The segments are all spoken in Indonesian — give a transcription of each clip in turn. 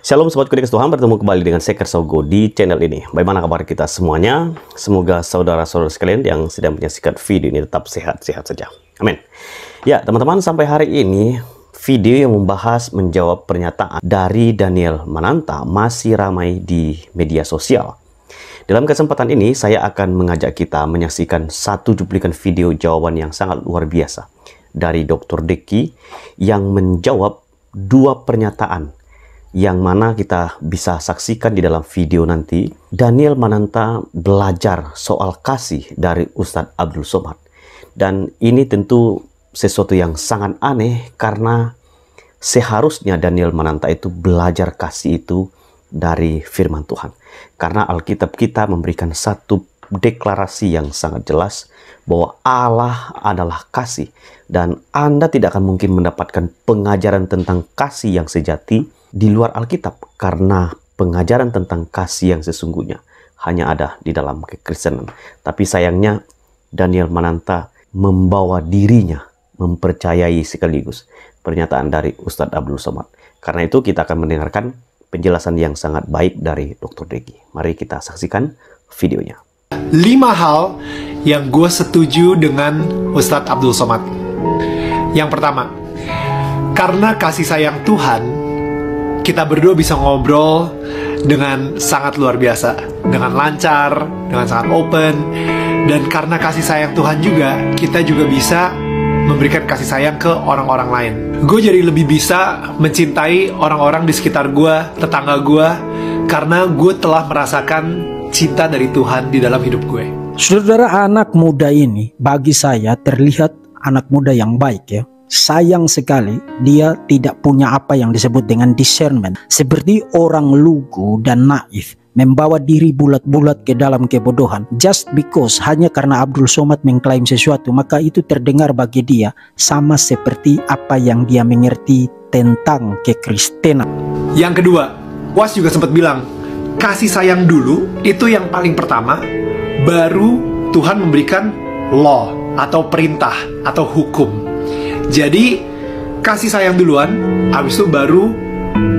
Shalom Sobat Kudus Tuhan, bertemu kembali dengan saya Kersogo di channel ini. Bagaimana kabar kita semuanya? Semoga saudara-saudara sekalian yang sedang menyaksikan video ini tetap sehat-sehat saja. Amin. Ya teman-teman, sampai hari ini video yang membahas menjawab pernyataan dari Daniel Mananta masih ramai di media sosial. Dalam kesempatan ini saya akan mengajak kita menyaksikan satu cuplikan video jawaban yang sangat luar biasa dari Dr. Deki yang menjawab dua pernyataan yang mana kita bisa saksikan di dalam video nanti. Daniel Mananta belajar soal kasih dari Ustadz Abdul Somad. Dan ini tentu sesuatu yang sangat aneh karena seharusnya Daniel Mananta itu belajar kasih itu dari firman Tuhan. Karena Alkitab kita memberikan satu deklarasi yang sangat jelas bahwa Allah adalah kasih. Dan Anda tidak akan mungkin mendapatkan pengajaran tentang kasih yang sejati di luar Alkitab, karena pengajaran tentang kasih yang sesungguhnya hanya ada di dalam kekristenan. Tapi sayangnya Daniel Mananta membawa dirinya mempercayai sekaligus pernyataan dari Ustadz Abdul Somad. Karena itu kita akan mendengarkan penjelasan yang sangat baik dari Dr. Deki. Mari kita saksikan videonya. 5 hal yang gue setuju dengan Ustadz Abdul Somad. Yang pertama, karena kasih sayang Tuhan, kita berdua bisa ngobrol dengan sangat luar biasa, dengan lancar, dengan sangat open. Dan karena kasih sayang Tuhan juga, kita juga bisa memberikan kasih sayang ke orang-orang lain. Gue jadi lebih bisa mencintai orang-orang di sekitar gue, tetangga gue, karena gue telah merasakan cinta dari Tuhan di dalam hidup gue. Saudara, anak muda ini bagi saya terlihat anak muda yang baik ya. Sayang sekali dia tidak punya apa yang disebut dengan discernment. Seperti orang lugu dan naif, membawa diri bulat-bulat ke dalam kebodohan. Just because hanya karena Abdul Somad mengklaim sesuatu, maka itu terdengar bagi dia sama seperti apa yang dia mengerti tentang kekristenan. Yang kedua, Was juga sempat bilang, kasih sayang dulu itu yang paling pertama, baru Tuhan memberikan law atau perintah atau hukum. Jadi kasih sayang duluan, habis itu baru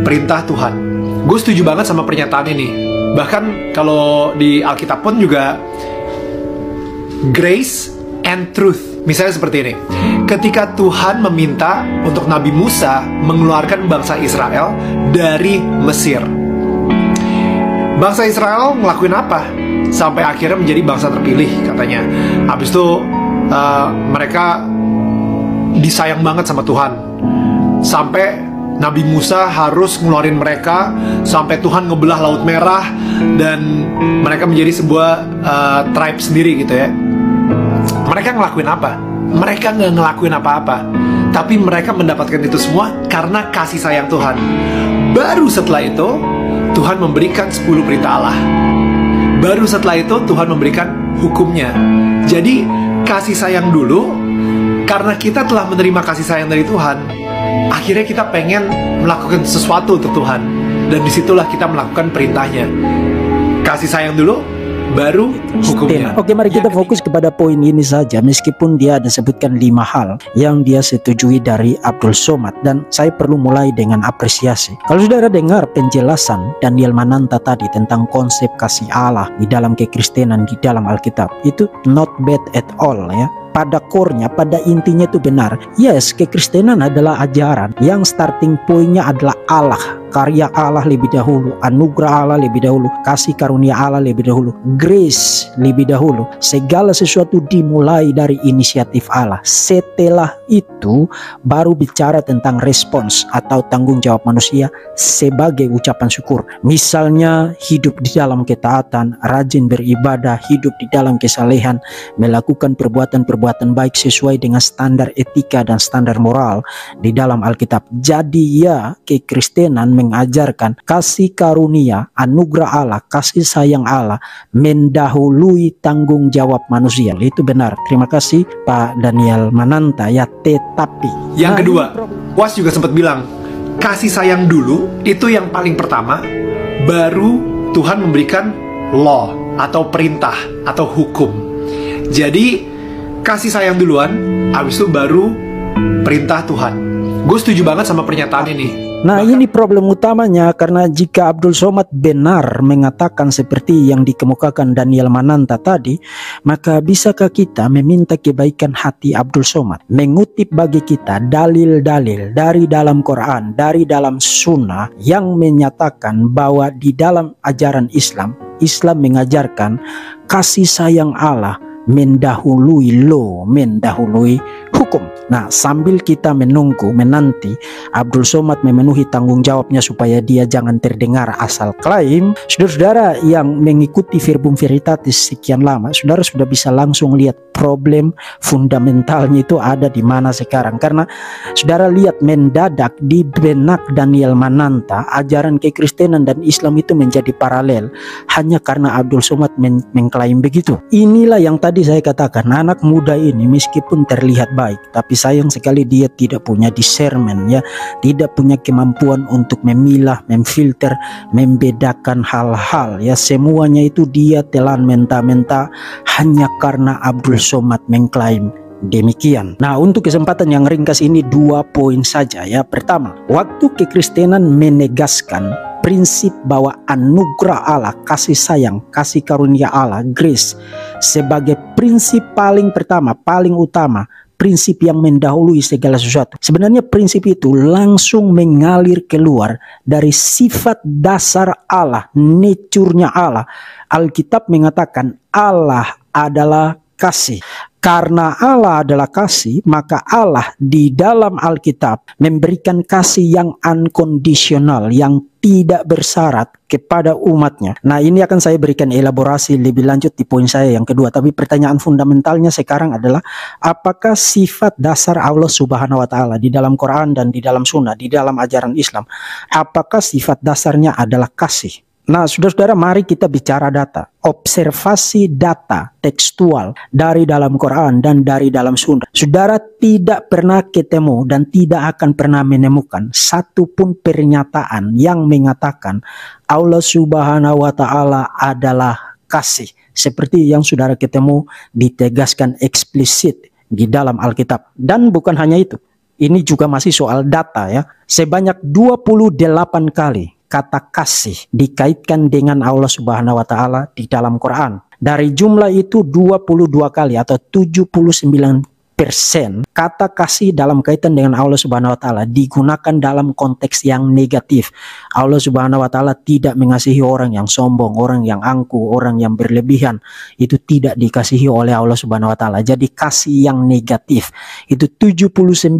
perintah Tuhan. Gue setuju banget sama pernyataan ini. Bahkan kalau di Alkitab pun juga grace and truth. Misalnya seperti ini, ketika Tuhan meminta untuk Nabi Musa mengeluarkan bangsa Israel dari Mesir, bangsa Israel ngelakuin apa? Sampai akhirnya menjadi bangsa terpilih katanya. Habis itu mereka disayang banget sama Tuhan. Sampai Nabi Musa harus ngeluarin mereka, sampai Tuhan ngebelah Laut Merah dan mereka menjadi sebuah tribe sendiri gitu ya. Mereka ngelakuin apa? Mereka nggak ngelakuin apa-apa, tapi mereka mendapatkan itu semua karena kasih sayang Tuhan. Baru setelah itu Tuhan memberikan 10 perintah Allah. Baru setelah itu Tuhan memberikan hukumnya. Jadi kasih sayang dulu. Karena kita telah menerima kasih sayang dari Tuhan, akhirnya kita pengen melakukan sesuatu untuk Tuhan. Dan disitulah kita melakukan perintahnya. Kasih sayang dulu, baru hukumnya. Oke, mari kita fokus kepada poin ini saja. Meskipun dia ada sebutkan 5 hal yang dia setujui dari Abdul Somad, dan saya perlu mulai dengan apresiasi. Kalau saudara dengar penjelasan Daniel Mananta tadi tentang konsep kasih Allah di dalam kekristenan di dalam Alkitab, itu not bad at all ya. Pada core-nya, pada intinya itu benar. Yes, kekristenan adalah ajaran yang starting point-nya adalah Allah, karya Allah lebih dahulu, anugerah Allah lebih dahulu, kasih karunia Allah lebih dahulu, grace lebih dahulu. Segala sesuatu dimulai dari inisiatif Allah. Setelah itu baru bicara tentang respons atau tanggung jawab manusia sebagai ucapan syukur. Misalnya hidup di dalam ketaatan, rajin beribadah, hidup di dalam kesalehan, melakukan perbuatan-perbuatan baik sesuai dengan standar etika dan standar moral di dalam Alkitab. Jadi ya, kekristenan mengajarkan kasih karunia, anugerah Allah, kasih sayang Allah mendahului tanggung jawab manusia. Itu benar. Terima kasih Pak Daniel Mananta ya. Tetapi yang kedua, Was juga sempat bilang, kasih sayang dulu itu yang paling pertama, baru Tuhan memberikan law atau perintah atau hukum. Jadi kasih sayang duluan, habis itu baru perintah Tuhan. Gue setuju banget sama pernyataan ini. Nah, ini problem utamanya, karena jika Abdul Somad benar mengatakan seperti yang dikemukakan Daniel Mananta tadi, maka bisakah kita meminta kebaikan hati Abdul Somad, mengutip bagi kita dalil-dalil dari dalam Quran, dari dalam Sunnah yang menyatakan bahwa di dalam ajaran Islam mengajarkan kasih sayang Allah mendahului hukum. Nah, sambil kita menanti Abdul Somad memenuhi tanggung jawabnya supaya dia jangan terdengar asal klaim, saudara-saudara yang mengikuti Verbum Veritatis sekian lama, saudara sudah bisa langsung lihat problem fundamentalnya itu ada di mana sekarang. Karena saudara lihat mendadak di benak Daniel Mananta ajaran kekristenan dan Islam itu menjadi paralel hanya karena Abdul Somad mengklaim begitu. Inilah yang tadi saya katakan, anak muda ini meskipun terlihat baik, tapi sayang sekali dia tidak punya discernment, ya, tidak punya kemampuan untuk memilah, memfilter, membedakan hal-hal, ya. Semuanya itu dia telan mentah-mentah hanya karena Abdul Somad mengklaim demikian. Nah, untuk kesempatan yang ringkas ini 2 poin saja, ya. Pertama, waktu kekristenan menegaskan prinsip bahwa anugerah Allah, kasih sayang, kasih karunia Allah, grace, sebagai prinsip paling pertama, paling utama, prinsip yang mendahului segala sesuatu. Sebenarnya prinsip itu langsung mengalir keluar dari sifat dasar Allah, nature-nya Allah. Alkitab mengatakan Allah adalah kasih. Karena Allah adalah kasih, maka Allah di dalam Alkitab memberikan kasih yang unconditional, yang tidak bersyarat kepada umatnya. Nah, ini akan saya berikan elaborasi lebih lanjut di poin saya yang kedua. Tapi pertanyaan fundamentalnya sekarang adalah, apakah sifat dasar Allah Subhanahu wa Ta'ala di dalam Quran dan di dalam Sunnah, di dalam ajaran Islam, apakah sifat dasarnya adalah kasih? Nah, saudara-saudara, mari kita bicara data. Observasi data tekstual dari dalam Quran dan dari dalam Sunnah. Saudara tidak pernah ketemu dan tidak akan pernah menemukan satupun pernyataan yang mengatakan Allah Subhanahu wa Ta'ala adalah kasih, seperti yang saudara ketemu ditegaskan eksplisit di dalam Alkitab. Dan bukan hanya itu, ini juga masih soal data, ya. Sebanyak 28 kali kata kasih dikaitkan dengan Allah Subhanahu wa Ta'ala di dalam Quran. Dari jumlah itu 22 kali atau 79% kata kasih dalam kaitan dengan Allah Subhanahu wa Ta'ala digunakan dalam konteks yang negatif. Allah Subhanahu wa Ta'ala tidak mengasihi orang yang sombong, orang yang angkuh, orang yang berlebihan. Itu tidak dikasihi oleh Allah Subhanahu wa Ta'ala. Jadi kasih yang negatif itu 79%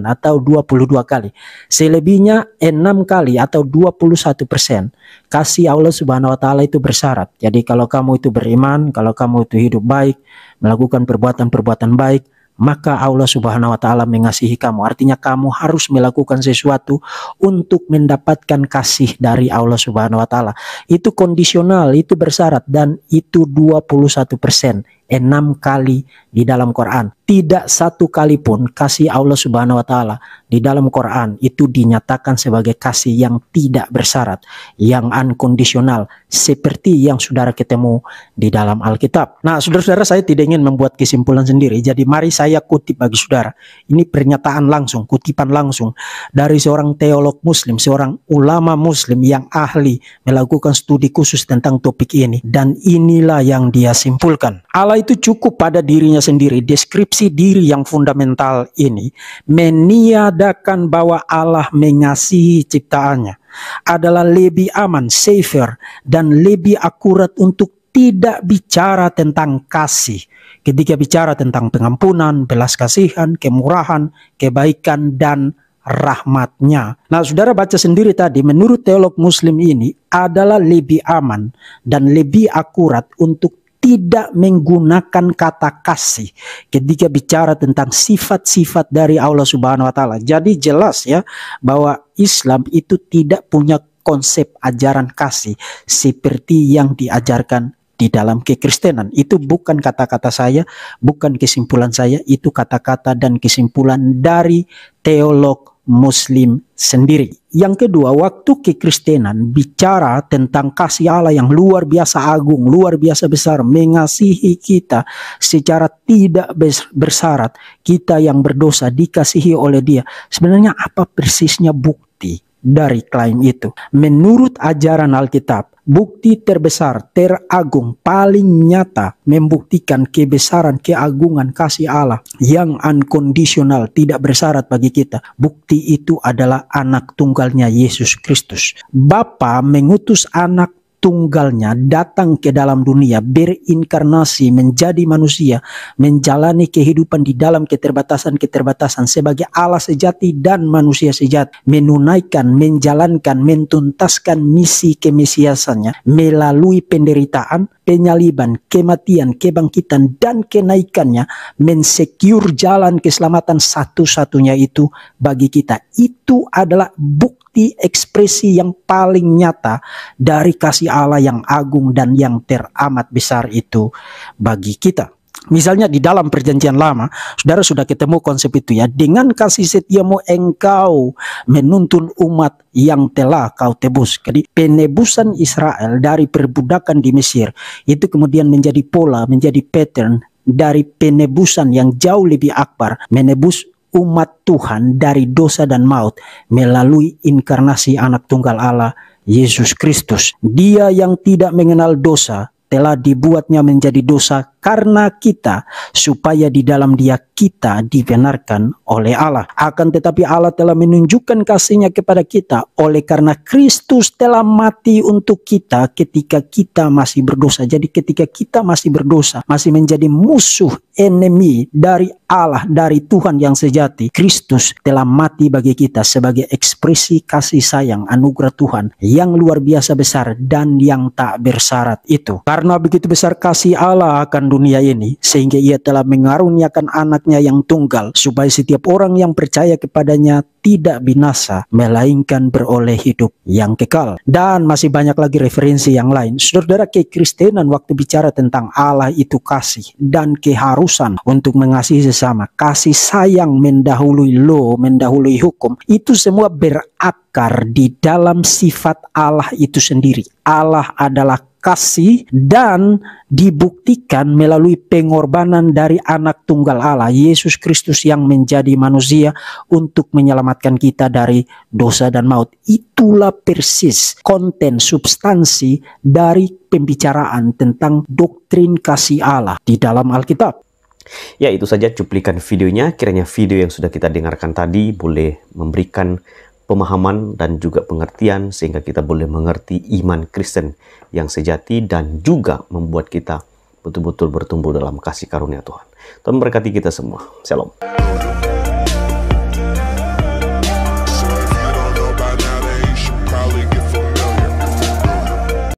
atau 22 kali. Selebihnya 6 kali atau 21% kasih Allah Subhanahu wa Ta'ala itu bersyarat. Jadi kalau kamu itu beriman, kalau kamu itu hidup baik, melakukan perbuatan-perbuatan baik, maka Allah Subhanahu wa Ta'ala mengasihi kamu. Artinya kamu harus melakukan sesuatu untuk mendapatkan kasih dari Allah Subhanahu wa Ta'ala. Itu kondisional, itu bersyarat, dan itu 21%, 6 kali di dalam Quran. Tidak satu kali pun kasih Allah Subhanahu wa Ta'ala di dalam Quran itu dinyatakan sebagai kasih yang tidak bersyarat, yang unconditional, seperti yang saudara ketemu di dalam Alkitab. Nah, saudara-saudara, saya tidak ingin membuat kesimpulan sendiri. Jadi mari saya kutip bagi saudara. Ini pernyataan langsung, kutipan langsung dari seorang teolog muslim, seorang ulama muslim yang ahli melakukan studi khusus tentang topik ini. Dan inilah yang dia simpulkan. Allah itu cukup pada dirinya sendiri. Deskripsi diri yang fundamental ini meniadakan bahwa Allah mengasihi ciptaannya adalah lebih aman, safer, dan lebih akurat untuk tidak bicara tentang kasih. Ketika bicara tentang pengampunan, belas kasihan, kemurahan, kebaikan, dan rahmatnya. Nah, saudara baca sendiri tadi, menurut teolog muslim ini adalah lebih aman dan lebih akurat untuk tidak menggunakan kata kasih ketika bicara tentang sifat-sifat dari Allah Subhanahu wa Ta'ala. Jadi jelas, ya, bahwa Islam itu tidak punya konsep ajaran kasih seperti yang diajarkan di dalam kekristenan. Itu bukan kata-kata saya, bukan kesimpulan saya, itu kata-kata dan kesimpulan dari teolog muslim sendiri. Yang kedua, waktu kekristenan bicara tentang kasih Allah yang luar biasa agung, luar biasa besar, mengasihi kita secara tidak bersyarat, kita yang berdosa dikasihi oleh Dia. Sebenarnya apa persisnya bukti dari klaim itu. Menurut ajaran Alkitab, bukti terbesar, teragung, paling nyata membuktikan kebesaran, keagungan kasih Allah yang unconditional, tidak bersyarat bagi kita. Bukti itu adalah anak tunggalnya Yesus Kristus. Bapa mengutus anak tunggalnya datang ke dalam dunia, berinkarnasi menjadi manusia, menjalani kehidupan di dalam keterbatasan-keterbatasan sebagai Allah sejati dan manusia sejati, menunaikan, menjalankan, mentuntaskan misi kemesiasannya melalui penderitaan, penyaliban, kematian, kebangkitan, dan kenaikannya, mensecure jalan keselamatan satu-satunya itu bagi kita. Itu adalah bukti ekspresi yang paling nyata dari kasih Allah yang agung dan yang teramat besar itu bagi kita. Misalnya di dalam perjanjian lama, saudara sudah ketemu konsep itu ya. Dengan kasih setiamu engkau menuntun umat yang telah kau tebus. Jadi penebusan Israel dari perbudakan di Mesir itu kemudian menjadi pola, menjadi pattern dari penebusan yang jauh lebih akbar, menebus umat Tuhan dari dosa dan maut melalui inkarnasi anak tunggal Allah, Yesus Kristus. Dia yang tidak mengenal dosa telah dibuatnya menjadi dosa karena kita, supaya di dalam dia kita dibenarkan oleh Allah. Akan tetapi Allah telah menunjukkan kasih-Nya kepada kita oleh karena Kristus telah mati untuk kita ketika kita masih berdosa. Jadi ketika kita masih berdosa, masih menjadi musuh, enemy dari Allah, dari Tuhan yang sejati, Kristus telah mati bagi kita sebagai ekspresi kasih sayang, anugerah Tuhan yang luar biasa besar dan yang tak bersyarat itu. Karena begitu besar kasih Allah akan dunia ini, sehingga ia telah mengaruniakan anaknya yang tunggal, supaya setiap orang yang percaya kepadanya tidak binasa, melainkan beroleh hidup yang kekal. Dan masih banyak lagi referensi yang lain. Saudara, kekristenan waktu bicara tentang Allah itu kasih dan keharusan untuk mengasihi sesama, kasih sayang mendahului law, mendahului hukum, itu semua berakar di dalam sifat Allah itu sendiri. Allah adalah kasih dan dibuktikan melalui pengorbanan dari anak tunggal Allah, Yesus Kristus yang menjadi manusia untuk menyelamatkan kita dari dosa dan maut. Itulah persis konten substansi dari pembicaraan tentang doktrin kasih Allah di dalam Alkitab. Ya, itu saja cuplikan videonya. Kiranya video yang sudah kita dengarkan tadi boleh memberikan pemahaman dan juga pengertian sehingga kita boleh mengerti iman Kristen yang sejati dan juga membuat kita betul-betul bertumbuh dalam kasih karunia Tuhan. Tuhan memberkati kita semua. Shalom.